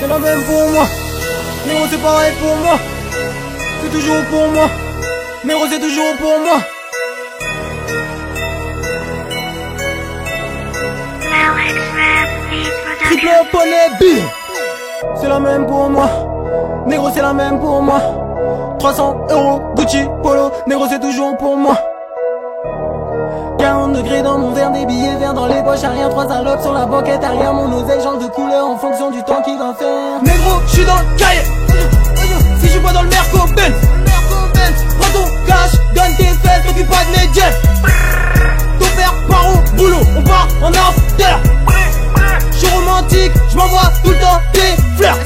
c'est la même pour moi. Négro c'est pareil pour moi. C'est toujours pour moi. Négro c'est toujours pour moi. Triple poney B, c'est la même pour moi. Négro c'est la même pour moi. 300 €, Gucci, Polo, négro c'est toujours pour moi. 40 degrés dans mon verre, des billets verts dans les poches, à rien, 3 salopes sur la banquette, à rien, mon oseille change de couleur en fonction du temps qu'il va faire. Négro, j'suis dans le cahier, si j'suis pas dans le Merco-Benz, prends ton cash, donne tes fesses, t'occupe pas de mes jets. Ton père part au boulot, on part en after. J'suis romantique, j'm'envoie tout le temps des fleurs.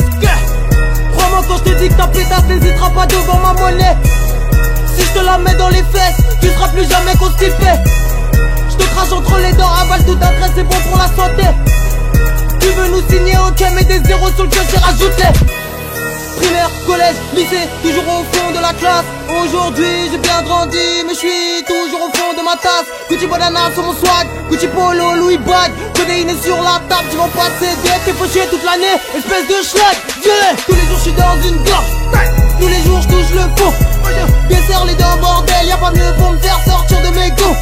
Crois-moi quand j'te dis que ta pétasse n'hésitera pas devant ma monnaie. Si j'te la mets dans les fesses, tu seras plus jamais constipé. J'te crache entre les dents, avale tout un trait, c'est bon pour la santé. Tu veux nous signer, ok, mais des zéros sur le cœur, j'ai rajouté. Primaire, collège, lycée, toujours au fond de la classe. Aujourd'hui j'ai bien grandi, mais je suis toujours au fond de ma tasse. Gucci banana sur mon swag, Gucci polo, Louis bag. Codéine sur la table, tu vas pas céder. T'es fauché toute l'année, espèce de schlag. Tous les jours je suis dans une gorge, tous les jours je touche le fond. Desserre les dents bordel, y'a pas mieux pour me faire sortir de mes gonds.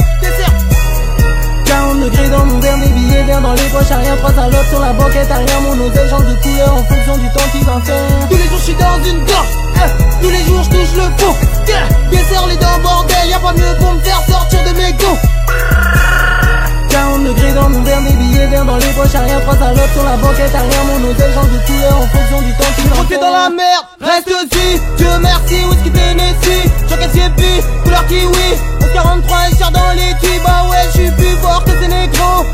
40 degrés dans mon verre, des billets verts dans les poches, à rien, 3 salopes sur la banquette, à rien, mon oseille change de couleur en fonction du temps qu'il va faire. Tous les jours je suis dans une gorge, tous les jours je touche le fond. Desserre les dents bordel, y'a pas mieux pour me faire sortir de mes gonds. 40 degrés dans mon verre, des billets verts dans les poches, à rien, 3 salopes sur la banquette, à rien, mon oseille change de couleur en fonction du temps qu'il va faire. T'es dans la merde, reste aussi, Dieu merci, whisky Tennessee, j'encaisse Yepi, couleur kiwi, 43 et cher dans les tubes, bah ouais j'suis plus fort que ces négros.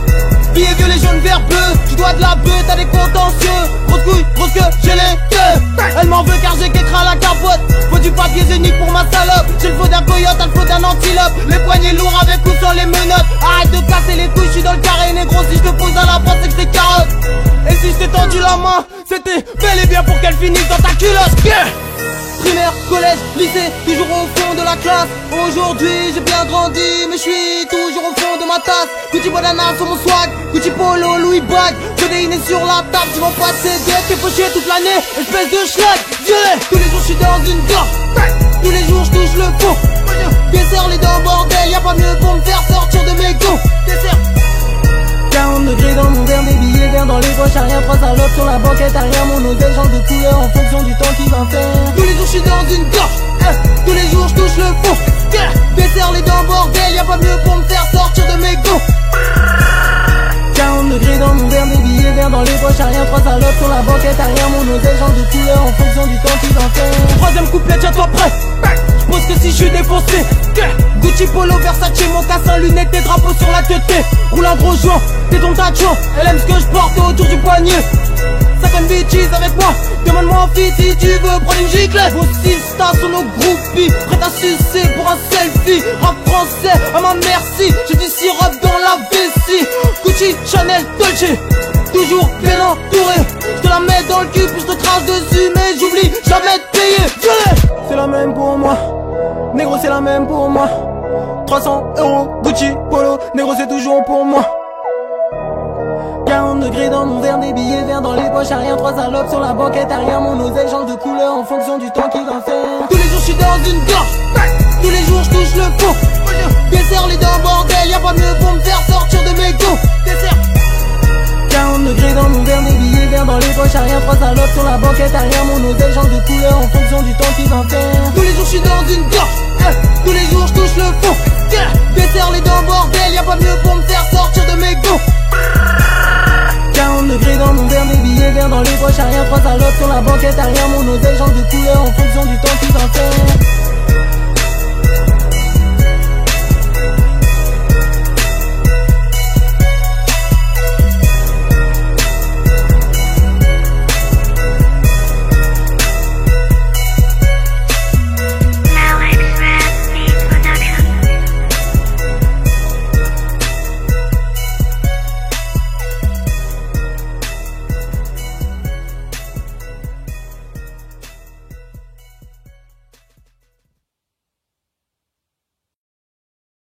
Billets violets, jaunes, verts, bleus, tu dois de la beuh, t'as des contentieux. Grosse couille, grosse queue, j'ai les queues. Elle m'en veut car j'ai qu'écran à la capote. Faut du papier génique pour ma salope. J'ai le faux d'un coyote, t'as le faux d'un antilope. Les poignets lourds avec ou sans les menottes. Arrête de casser les couilles, j'suis dans le carré négro. Si j'te pose à la face c'est que c'est carotte. Et si j't'ai tendu la main, c'était bel et bien pour qu'elle finisse dans ta culotte. Primaire, collège, lycée, toujours au fond de la classe. Aujourd'hui j'ai bien grandi, mais je suis toujours au fond de ma tasse. Gucci banana sur mon swag, Gucci polo, Louis bag. Codéine sur la table, tu vas pas céder. T'es fauché toute l'année, espèce de schlag. Tous les jours je suis dans une gorge, tous les jours je touche le fond. Desserre les dents bordel, y'a pas mieux pour me faire sortir de mes gonds. 40 degrés dans mon verre, des billets verts dans les poches, à rien, 3 salopes sur la banquette, à rien, mon oseille change de couleur en fonction du temps qu'il va faire. Tous les jours je suis dans une gorge, tous les jours je touche le fond. Desserre les dents bordel, y'a pas mieux pour me faire sortir de mes gonds. 40 degrés dans mon verre, des billets verts dans les poches, à rien, 3 salopes sur la banquette, à rien, mon oseille change de couleur en fonction du temps qu'il va faire. Troisième couplet, tiens-toi prêt, j'pose que si je suis défoncé. Gucci, polo, Versace, mocassin, lunettes, des drapeaux sur la tête. Roule un gros joint, t'es ton tachon. Elle aime ce que je porte autour du poignet. 50 bitches avec moi, demande-moi en fille si tu veux prendre une giclette. Vos 6 stars sont nos groupies, prêtes à sucer pour un selfie. Rap français, à ma merci, j'ai du sirop dans la vessie. Gucci, Chanel, Dolce, toujours bien entouré. J'te la mets dans le cul puis j'te crache dessus, mais j'oublie jamais de payer. C'est la même pour moi, négro c'est la même pour moi. 300 €, Gucci, polo, négro c'est toujours pour moi. 40 degrés dans mon verre, des billets verts dans les poches, à rien, 3 salopes sur la banquette, à rien, mon oseille change de couleur en fonction du temps qu'il va faire. Tous les jours je suis dans une gorge, tous les jours je touche le fond. Desserre les dents bordel, y'a pas mieux pour me faire sortir de mes gonds. 40 degrés dans mon verre, des billets verts dans les poches, à rien, 3 salopes sur la banquette, à rien, mon oseille change de couleur en fonction du temps qu'il va faire. Tous les jours je suis dans une gorge, tous les jours je touche le fond. Desserre les dents bordel, y'a pas mieux pour me faire sortir de mes gonds. 40 degrés dans mon verre, des billets verts dans les poches, à rien, 3 salopes sur la banquette, à rien, mon oseille change de couleur en fonction du temps qu'il va faire.